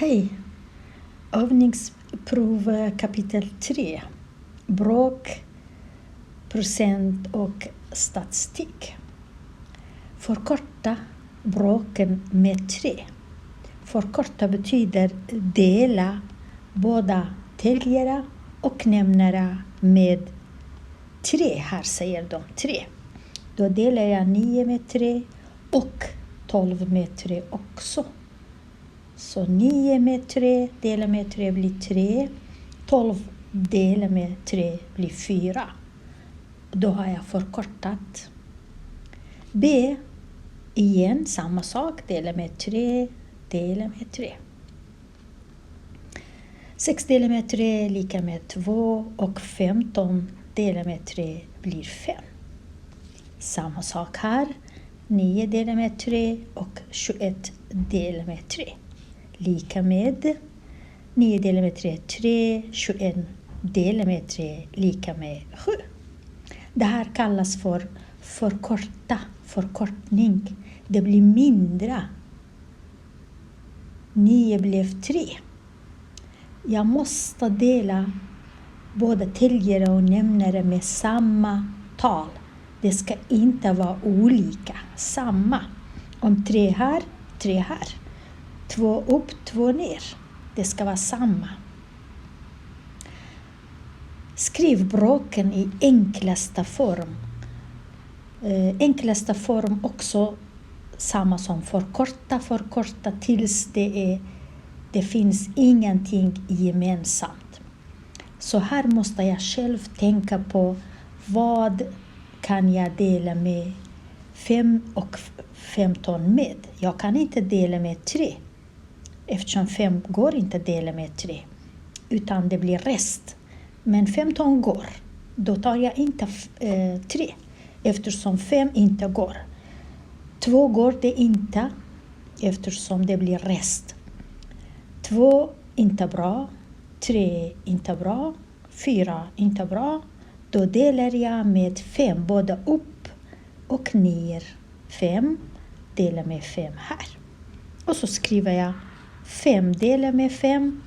Hej! Övningsprov kapitel 3. Bråk, procent och statistik. Förkorta bråken med 3. Förkorta betyder dela båda täljare och nämnare med 3. Här säger de 3. Då delar jag 9 med 3 och 12 med 3 också. Så 9 med 3 delar med 3 blir 3. 12 delar med 3 blir 4. Då har jag förkortat. B. Igen samma sak. Dela med 3. Dela med 3. 6 delar med 3 lika med 2. Och 15 delar med 3 blir 5. Samma sak här. 9 delar med 3 och 21 delar med 3. Lika med 9 delar med 3, 3, 21 delar med 3, lika med 7. Det här kallas för förkortning. Det blir mindre. 9 blev 3. Jag måste dela både täljare och nämnare med samma tal. Det ska inte vara olika. Samma. Om 3 här, 3 här. 2 upp, 2 ner. Det ska vara samma. Skriv bråken i enklaste form. Enklaste form också samma som förkorta tills det finns ingenting gemensamt. Så här måste jag själv tänka på vad kan jag dela med 5 och 15 med. Jag kan inte dela med 3. Eftersom 5 går inte att dela med 3. Utan det blir rest. Men 15 går. Då tar jag inte 3. Eftersom 5 inte går. 2 går det inte. Eftersom det blir rest. 2 inte bra. 3 inte bra. 4 inte bra. Då delar jag med 5. Både upp och ner. 5 delar med 5 här. Och så skriver jag 5 delar med 5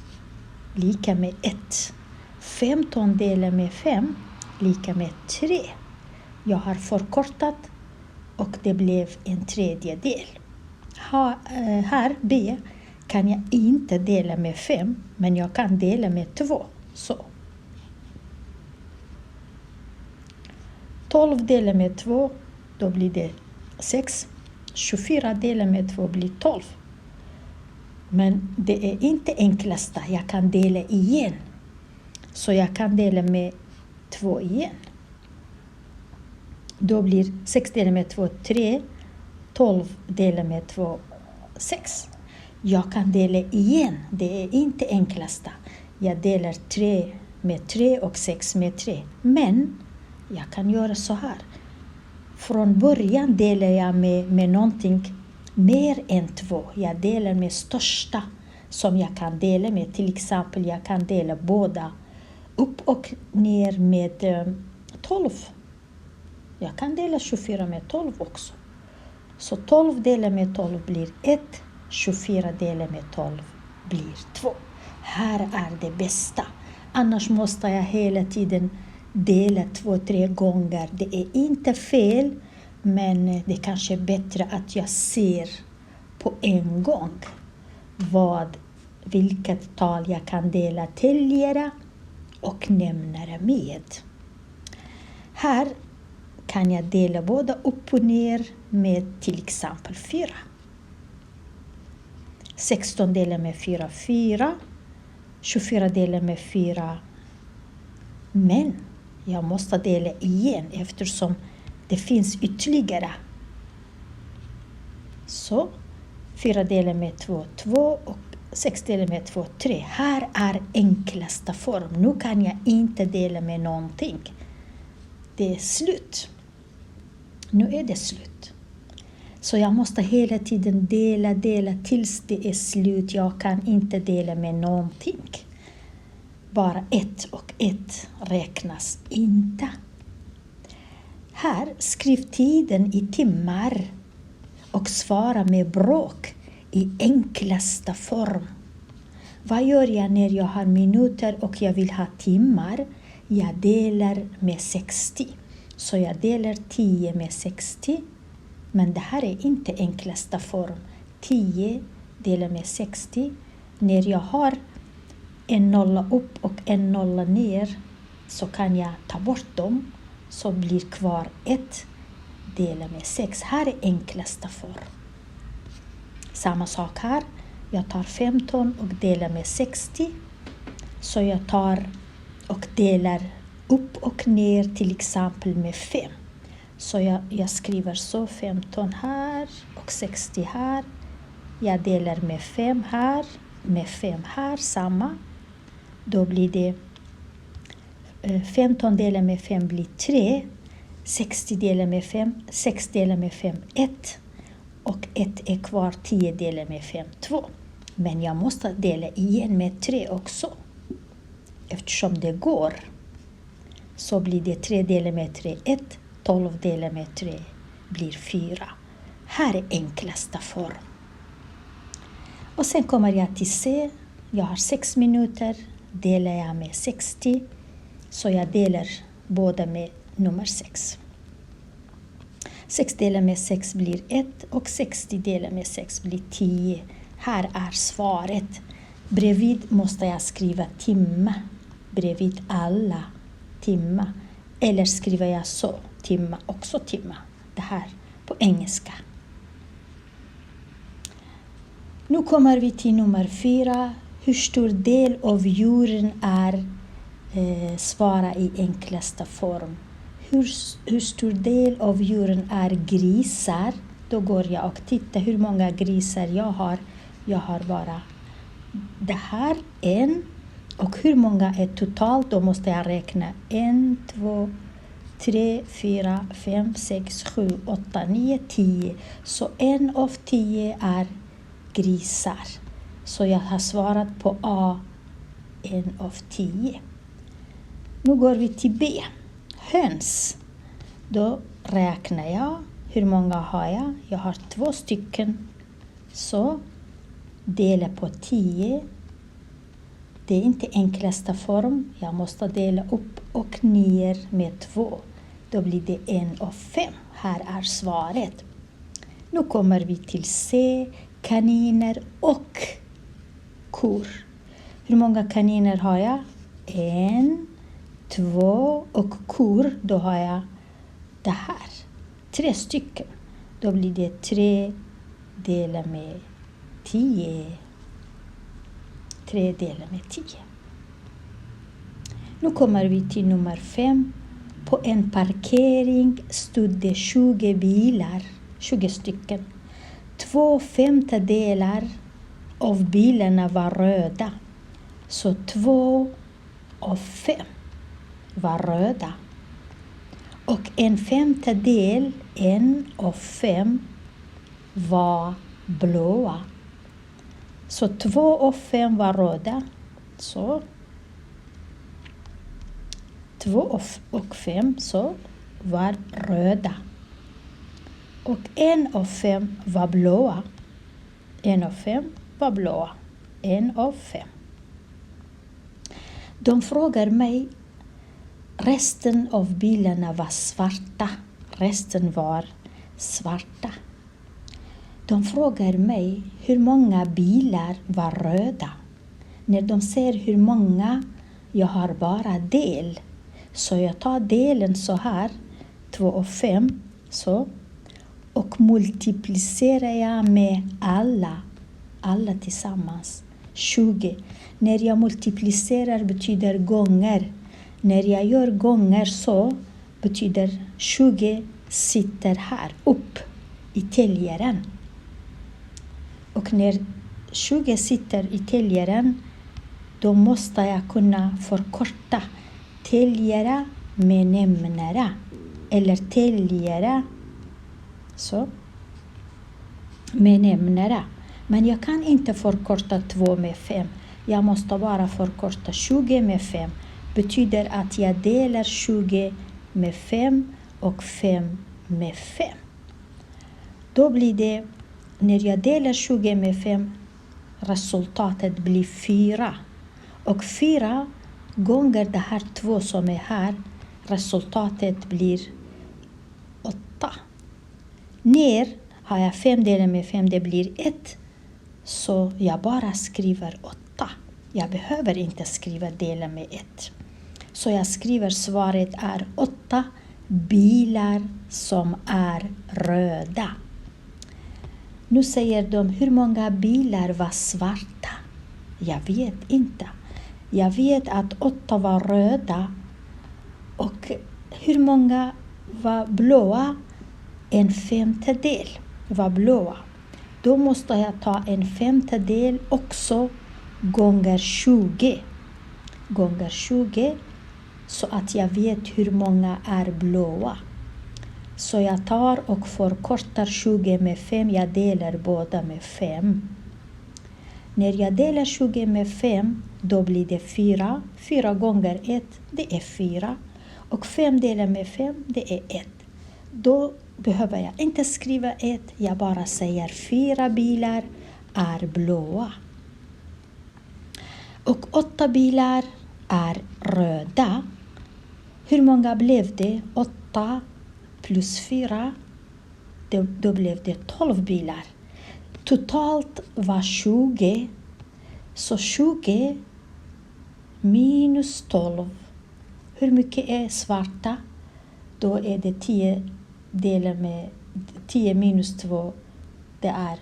lika med 1. 15 delar med 5 lika med 3. Jag har förkortat och det blev en tredjedel. Här B kan jag inte dela med 5, men jag kan dela med 2. Så. 12 delar med 2, då blir det 6. 24 delar med 2 blir 12. Men det är inte enklaste. Jag kan dela igen. Så jag kan dela med 2 igen. Då blir 6 delar med 2 3. 12 delar med 2 6. Jag kan dela igen. Det är inte enklaste. Jag delar 3 med 3 och 6 med 3. Men jag kan göra så här. Från början delar jag med någonting mer än 2. Jag delar med största som jag kan dela med. Till exempel jag kan dela båda upp och ner med 12. Jag kan dela 24 med 12 också. Så 12 delar med 12 blir 1. 24 delar med 12 blir 2. Här är det bästa. Annars måste jag hela tiden dela 2-3 gånger. Det är inte fel. Men det kanske är bättre att jag ser på en gång vilket tal jag kan dela täljare och nämnare med. Här kan jag dela både upp och ner med till exempel 4. 16 delar med 4, 4. 24 delar med 4. Men jag måste dela igen eftersom det finns ytterligare. Så 4 delar med 2, 2 och 6 delar med 2, 3. Här är enklaste form. Nu kan jag inte dela med någonting. Det är slut. Nu är det slut. Så jag måste hela tiden dela tills det är slut. Jag kan inte dela med någonting. Bara 1 och 1 räknas inte. Här skriv tiden i timmar och svara med bråk i enklaste form. Vad gör jag när jag har minuter och jag vill ha timmar? Jag delar med 60. Så jag delar 10 med 60. Men det här är inte enklaste form. 10 delar med 60. När jag har en nolla upp och en nolla ner så kan jag ta bort dem. Så blir kvar 1 delar med 6. Här är enklaste form. Samma sak här. Jag tar 15 och delar med 60. Så jag tar och delar upp och ner till exempel med 5. Så jag skriver så 15 här och 60 här. Jag delar med 5 här, med 5 här, samma. Då blir det 15 delar med 5 blir 3. 60 delar med 5, 6 delar med 5, 1. Och 1 är kvar, 10 delar med 5, 2. Men jag måste dela igen med 3 också. Eftersom det går så blir det 3 delar med 3, 1. 12 delar med 3 blir 4. Här är enklaste form. Och sen kommer jag till C. Jag har 6 minuter. Delar jag med 60. Så jag delar båda med nummer 6. 6 delar med 6 blir 1 och 60 delar med 6 blir 10. Här är svaret. Bredvid måste jag skriva timme. Bredvid alla timme. Eller skriver jag så. Timme, också timme. Det här på engelska. Nu kommer vi till nummer 4. Hur stor del av djuren är svara i enklaste form. Hur stor del av djuren är grisar? Då går jag och tittar hur många grisar jag har. Jag har bara det här, 1. Och hur många är totalt? Då måste jag räkna 1, 2, 3, 4, 5, 6, 7, 8, 9, 10. Så 1 av 10 är grisar. Så jag har svarat på A, 1 av 10. Nu går vi till B. Höns. Då räknar jag. Hur många har jag? Jag har 2 stycken. Så dela på 10. Det är inte enklaste form. Jag måste dela upp och ner med 2. Då blir det 1 av 5. Här är svaret. Nu kommer vi till C. Kaniner och kor. Hur många kaniner har jag? 1, 2 och kor. Då har jag det här. 3 stycken. Då blir det 3 delar med 10. 3 delar med 10. Nu kommer vi till nummer 5. På en parkering stod det 20 bilar. 20 stycken. 2/5 av bilarna var röda. Så 2 av 5 var röda. Och 1/5, 1 av 5 var blåa. Så 2 av 5 var röda. Så 2 och 5 så var röda. Och 1 av 5 var blåa. 1 av 5 var blåa. 1 av 5. De frågar mig. Resten av bilarna var svarta. Resten var svarta. De frågar mig hur många bilar var röda. När de ser hur många, jag har bara del. Så jag tar delen så här, 2 av 5. Så. Och multiplicerar jag med alla tillsammans. 20. När jag multiplicerar betyder gånger. När jag gör gånger så betyder 20 sitter här upp i täljaren. Och när 20 sitter i täljaren då måste jag kunna förkorta täljare med nämnare. Eller täljare så med nämnare. Men jag kan inte förkorta 2 med 5. Jag måste bara förkorta 20 med 5. Betyder att jag delar 20 med 5 och 5 med 5. Då blir det, när jag delar 20 med 5, resultatet blir 4. Och 4 gånger det här 2 som är här, resultatet blir 8. Ner har jag 5 delat med 5, det blir 1. Så jag bara skriver 8. Jag behöver inte skriva dela med 1. Så jag skriver svaret är 8 bilar som är röda. Nu säger de, hur många bilar var svarta? Jag vet inte. Jag vet att 8 var röda. Och hur många var blåa? 1/5 var blåa. Då måste jag ta 1/5 också gånger 20. Gånger 20. Så att jag vet hur många är blåa. Så jag tar och förkortar 20 med 5. Jag delar båda med 5. När jag delar 20 med 5, då blir det 4. 4 gånger 1, det är 4. Och 5 delar med 5, det är 1. Då behöver jag inte skriva 1. Jag bara säger 4 bilar är blåa. Och 8 bilar är röda. Hur många blev det? 8 plus 4. Då blev det 12 bilar. Totalt var 20. Så 20 minus 12. Hur mycket är svarta? Då är det 10 delat med 10 minus 2. Det är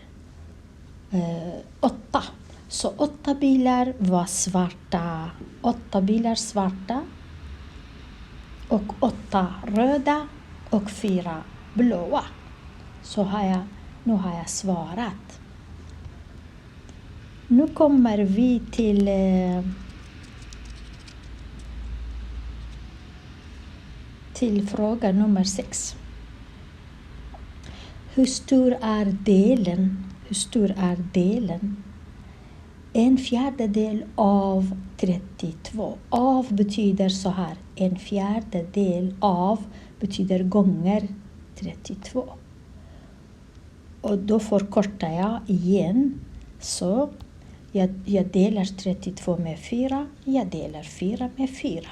8. Så 8 bilar var svarta. 8 bilar svarta. Och 8 röda. Och 4 blåa. Så nu har jag svarat. Nu kommer vi till fråga nummer 6. Hur stor är delen? Hur stor är delen? 1/4 av 32. Av betyder så här. 1/4 av betyder gånger 32. Och då förkortar jag igen. Så jag delar 32 med 4. Jag delar 4 med 4.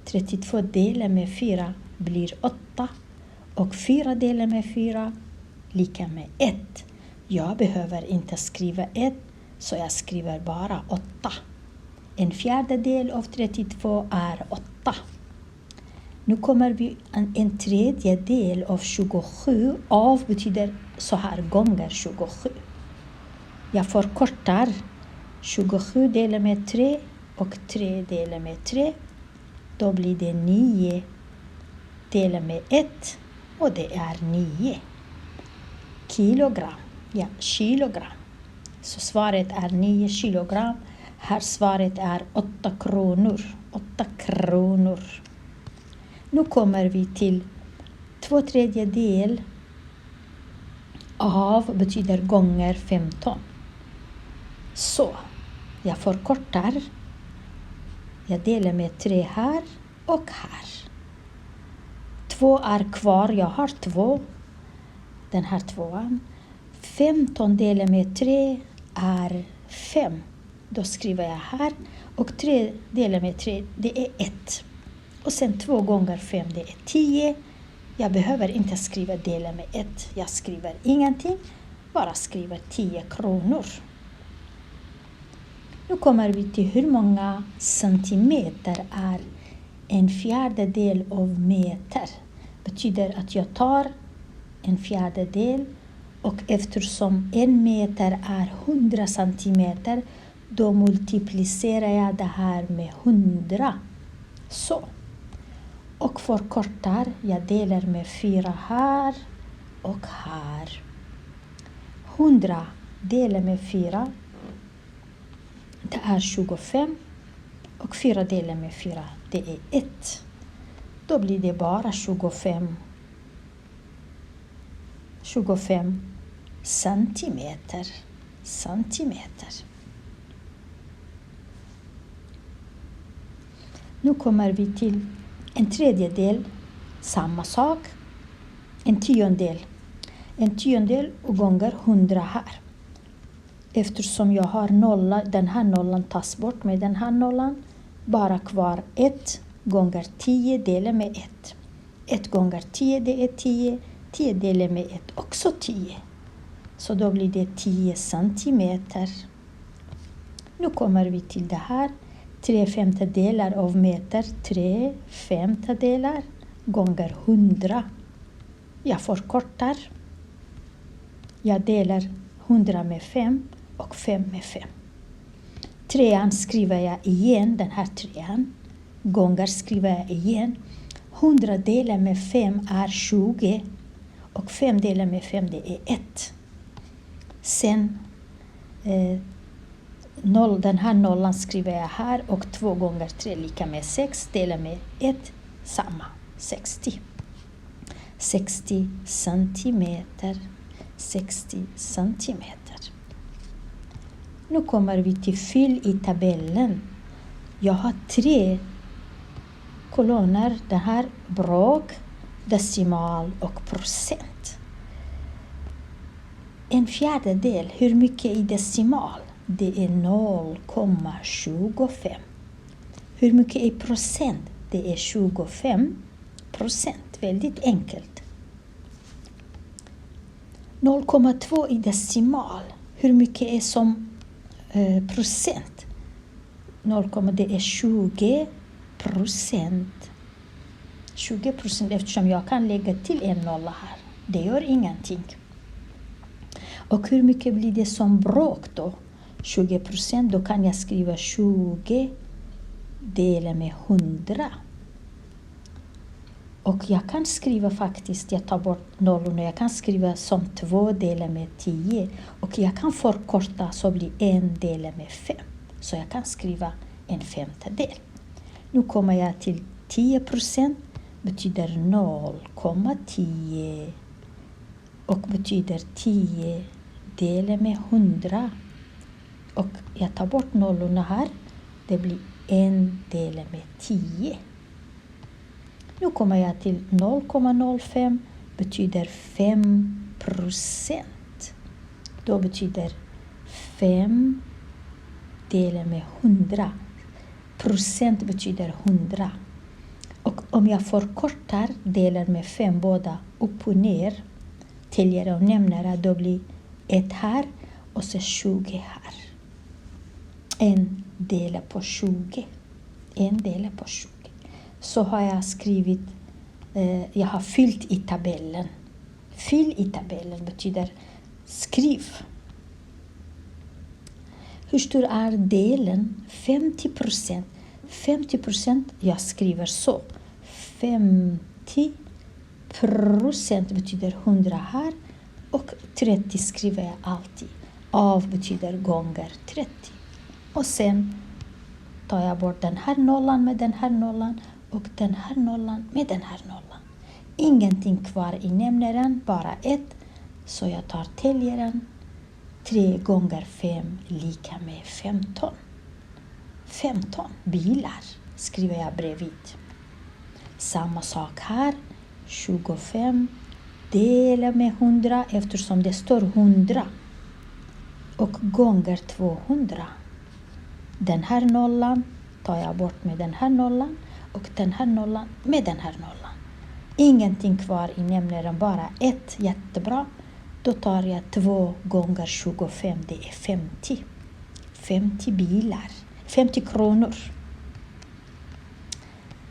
32 delar med 4 blir 8. Och 4 delar med 4 lika med 1. Jag behöver inte skriva 1. Så jag skriver bara 8. 1/4 av 32 är 8. Nu kommer vi 1/3 av 27. Av betyder så här gånger 27. Jag förkortar 27 delar med 3 och 3 delar med 3. Då blir det 9 delar med 1 och det är 9 kilogram. Ja, kilogram. Så svaret är 9 kilogram. Här svaret är 8 kronor. 8 kronor. Nu kommer vi till 2/3 av betyder gånger 15. Så jag förkortar. Jag delar med 3 här och här. 2 är kvar. Jag har 2. Den här 2:an. 15 delar med 3 är 5. Då skriver jag här. Och 3 delar med 3, det är 1. Och sen 2 gånger 5, det är 10. Jag behöver inte skriva dela med 1. Jag skriver ingenting. Bara skriver 10 kronor. Nu kommer vi till hur många centimeter är 1/4 av meter. Betyder att jag tar 1/4 och eftersom 1 meter är 100 centimeter, då multiplicerar jag det här med 100. Så. Och förkortar, jag delar med 4 här och här. 100 delar med 4, det är 25. Och 4 delar med 4, det är 1. Då blir det bara 25 centimeter. Nu kommer vi till 1/3, samma sak. 1/10. 1/10 och gånger 100 här. eftersom jag har nolla, den här nollan tas bort med den här nollan. Bara kvar 1 gånger 10 delat med 1. 1 gånger 10 det är 10. 10 delat med 1 också 10. Så då blir det 10 centimeter. Nu kommer vi till det här. 3/5 av meter. 3/5 gånger 100. Jag förkortar. Jag delar 100 med 5 och 5 med 5. 3 skriver jag igen, den här 3. Gånger skriver jag igen. 100 delat med 5 är 20. Och 5 delat med 5 det är 1. Sen den här nollan skriver jag här. Och 2 gånger 3 lika med 6. Delat med 1 samma. 60. 60 centimeter. 60 centimeter. Nu kommer vi till fyll i tabellen. Jag har 3 kolonner. Det här bråk, decimal och procent. 1/4. Hur mycket i decimal? Det är 0,25. Hur mycket i procent? Det är 25%. Väldigt enkelt. 0,2 i decimal. Hur mycket är som procent? 0, det är 20%. 20% eftersom jag kan lägga till en nolla här. Det gör ingenting. Och hur mycket blir det som bråk då? 20%. Då kan jag skriva 20 delat med 100. Och jag kan skriva faktiskt, jag tar bort nollorna. Jag kan skriva som 2 delat med 10. Och jag kan förkorta så blir 1 delat med 5. Så jag kan skriva 1/5. Nu kommer jag till 10%. Betyder 0,10. Och betyder 10 delat med 100. Och jag tar bort nollorna här. Det blir 1 delat med 10. Nu kommer jag till 0,05 betyder 5%. Då betyder 5 delat med 100. Procent betyder 100. Och om jag förkortar delar med 5 båda upp och ner. Täljare och nämnare, då blir 1 här och så 20 här. 1 delat på 20. 1 delat på 20. Så har jag skrivit, jag har fyllt i tabellen. Fyll i tabellen betyder skriv. Hur stor är delen? 50%. 50%, jag skriver så. 50% betyder 100 här. Och 30 skriver jag alltid. Av betyder gånger 30. Och sen tar jag bort den här nollan med den här nollan. Och den här nollan med den här nollan. Ingenting kvar i nämnaren, bara 1. Så jag tar täljaren. 3 gånger 5 lika med 15. 15 bilar skriver jag bredvid. Samma sak här. 25 delat med 100 eftersom det står 100. Och gånger 200. Den här nollan tar jag bort med den här nollan. Och den här nollan med den här nollan. Ingenting kvar i nämnaren, bara 1. Jättebra. Då tar jag 2 gånger 25, det är 50. 50 bilar. 50 kronor.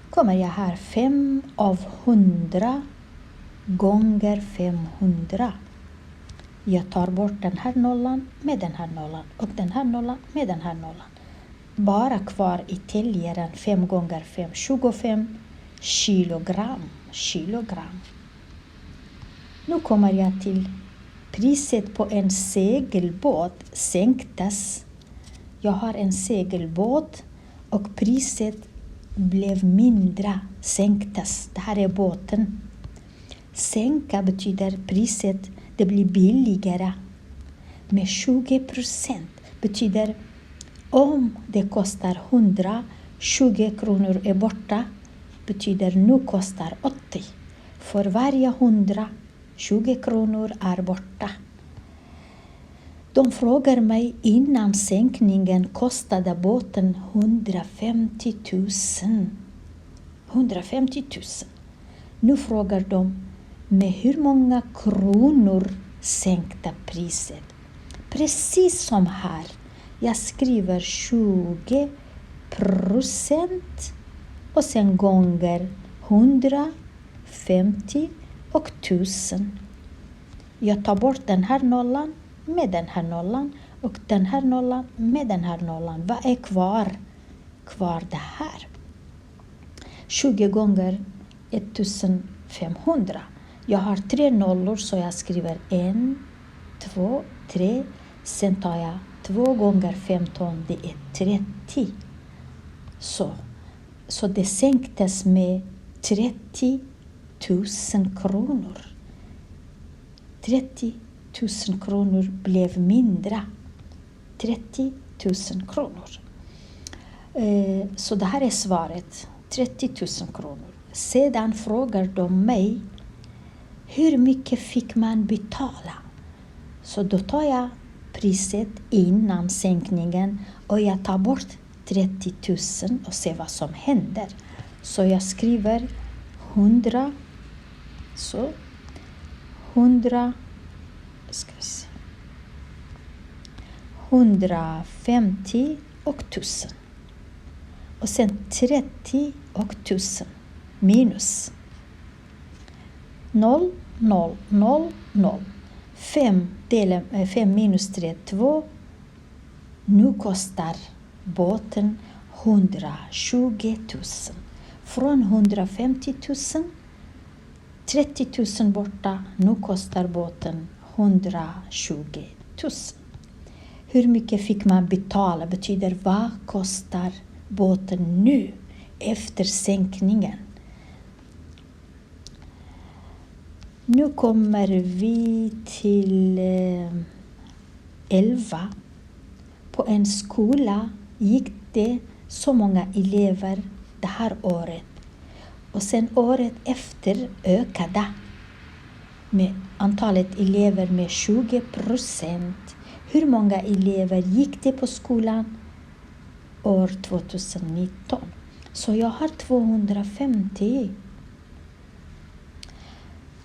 Kommer jag här 5 av 100 gånger 500. Jag tar bort den här nollan med den här nollan. Och den här nollan med den här nollan. Bara kvar i täljaren 5 gånger 5, 25 kilogram. Nu kommer jag till priset på en segelbåt sänktes. Jag har en segelbåt och priset blev mindre, sänktes. Det här är båten. Sänka betyder priset, det blir billigare. Med 20% betyder om det kostar 100, 20 kronor är borta, betyder nu kostar 80. För varje 100, 20 kronor är borta. De frågar mig, innan sänkningen kostade båten 150 000. 150 000. Nu frågar de, med hur många kronor sänkta priset? Precis som här. Jag skriver 20% och sen gånger 150 och 1000. Jag tar bort den här nollan med den här nollan och den här nollan med den här nollan. Vad är kvar? Kvar det här. 20 gånger 1500. Jag har 3 nollor så jag skriver 1, 2, 3. Sen tar jag 2 gånger 15, det är 30. Så det sänktes med 30 000 kronor. 30 000 kronor blev mindre. 30 000 kronor. Så det här är svaret. 30 000 kronor. Sedan frågar de mig, hur mycket fick man betala? Så då tar jag priset innan sänkningen och jag tar bort 30 000 och ser vad som händer. Så jag skriver 100, så 100, ska vi se, 150 och 1000. Och sen 30 och 1000 minus 0, 0, 0, 0. 5 minus 3, 2. Nu kostar båten 120 000. Från 150 000, 30 000 borta. Nu kostar båten 120 000. Hur mycket fick man betala? Betyder vad kostar båten nu efter sänkningen? Nu kommer vi till 11. På en skola gick det så många elever det här året. Och sen året efter ökade med antalet elever med 20%. Hur många elever gick det på skolan år 2019? Så jag har 250.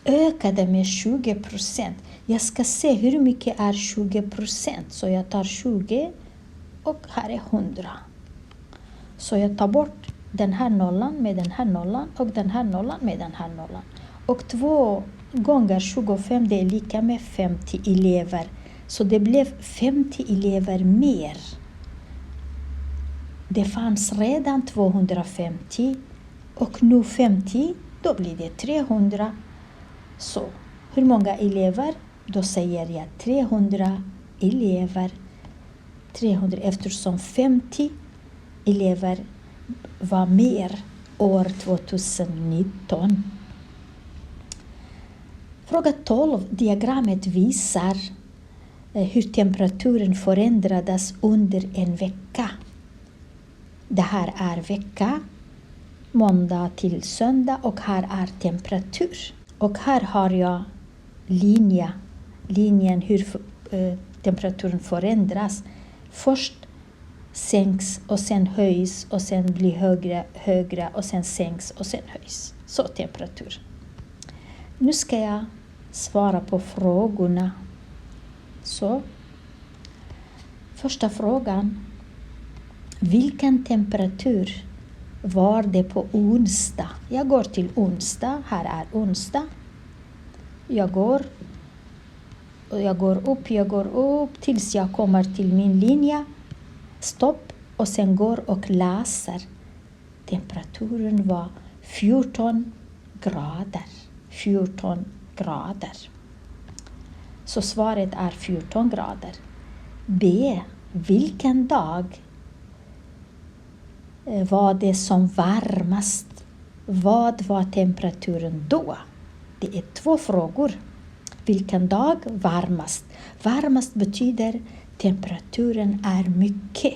Ökade med 20%. Jag ska se hur mycket är 20%. Så jag tar 20 och här är 100. Så jag tar bort den här nollan med den här nollan och den här nollan med den här nollan. Och 2 gånger 25 det är lika med 50 elever. Så det blev 50 elever mer. Det fanns redan 250 och nu 50, då blir det 300. Så hur många elever? Då säger jag 300 elever. 300 eftersom 50 elever var mer år 2019. Fråga 12. Diagrammet visar hur temperaturen förändrades under en vecka. Det här är vecka, måndag till söndag och här är temperatur. Och här har jag linjen hur temperaturen förändras. Först sänks och sen höjs och sen blir högre och sen sänks och sen höjs. Så temperatur. Nu ska jag svara på frågorna. Så. Första frågan. Vilken temperatur var det på onsdag? Jag går till onsdag. Här är onsdag. Jag går upp tills jag kommer till min linje. Stopp och sen går och läser. Temperaturen var 14 grader. 14 grader. Så svaret är 14 grader. B. Vilken dag var det som varmast? Vad var temperaturen då? Det är 2 frågor. Vilken dag varmast? Varmast betyder temperaturen är mycket.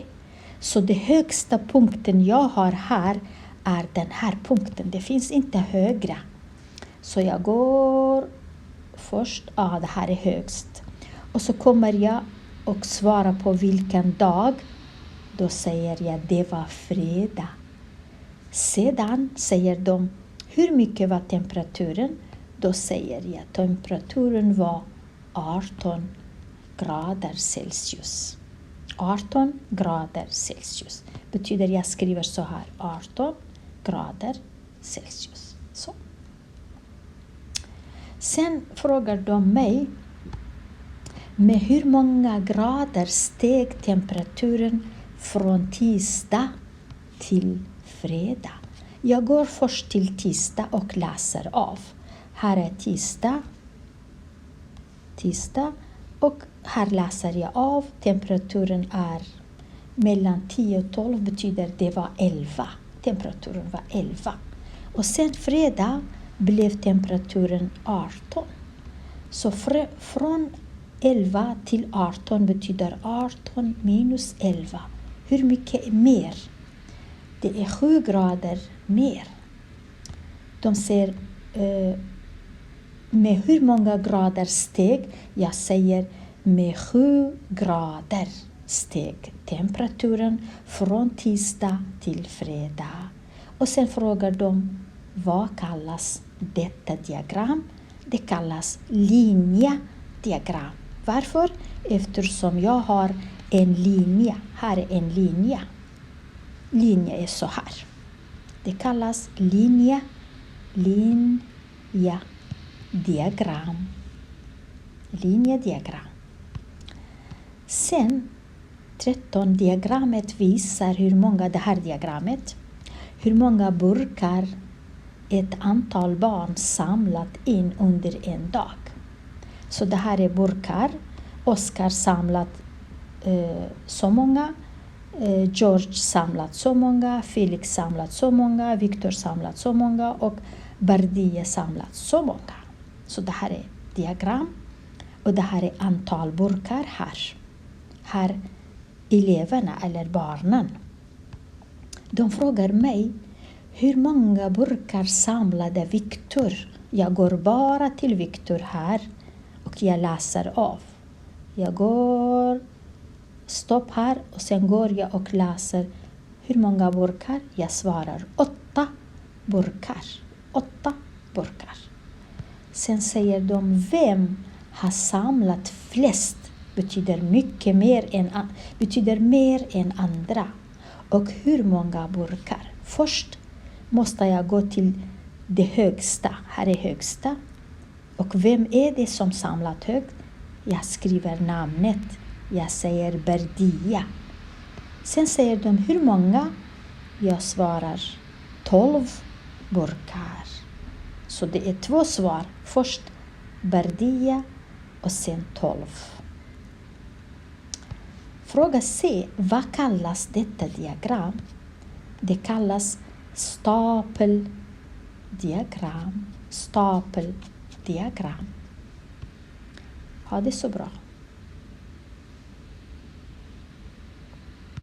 Så det högsta punkten jag har här är den här punkten. Det finns inte högre. Så jag går först, det här är högst. Och så kommer jag och svarar på vilken dag, då säger jag det var fredag. Sedan säger de hur mycket var temperaturen, då säger jag temperaturen var 18 grader Celsius. 18 grader Celsius betyder jag skriver så här 18 grader Celsius. Så. Sen frågar de mig med hur många grader steg temperaturen från tisdag till fredag. Jag går först till tisdag och läser av. Här är tisdag och här läser jag av. Temperaturen är mellan 10 och 12 betyder det var 11. Temperaturen var 11. Och sen fredag blev temperaturen 18. Så från 11 till 18 betyder 18 minus 11. Hur mycket mer? Det är 7 grader mer. De säger med hur många grader steg? Jag säger med 7 grader steg temperaturen från tisdag till fredag. Och sen frågar de vad kallas detta diagram? Det kallas linjediagram. Varför? Eftersom jag har en linje. Här är en linje. Linje är så här. Det kallas linjediagram. Linjediagram. Sen 13 diagrammet visar hur många burkar ett antal barn samlat in under en dag. Så det här är burkar. Oskar samlat så många. George samlat så många. Felix samlat så många. Victor samlat så många. Och Bardie samlat så många. Så det här är diagram. Och det här är antal burkar här. Här eleverna eller barnen. De frågar mig hur många burkar samlade Victor. Jag går bara till Victor här och jag läser av. Jag går stopp här och sen går jag och läser hur många burkar. Jag svarar 8 burkar. 8 burkar. Sen säger de vem har samlat flest betyder mer än andra. Och hur många burkar? Först måste jag gå till det högsta. Här är högsta. Och vem är det som samlat högt? Jag skriver namnet. Jag säger Bardie. Sen säger de hur många? Jag svarar 12 burkar. Så det är 2 svar. Först Bardie och sen 12. Fråga C. Vad kallas detta diagram? Det kallas stapeldiagram. Stapeldiagram. Ha det så bra.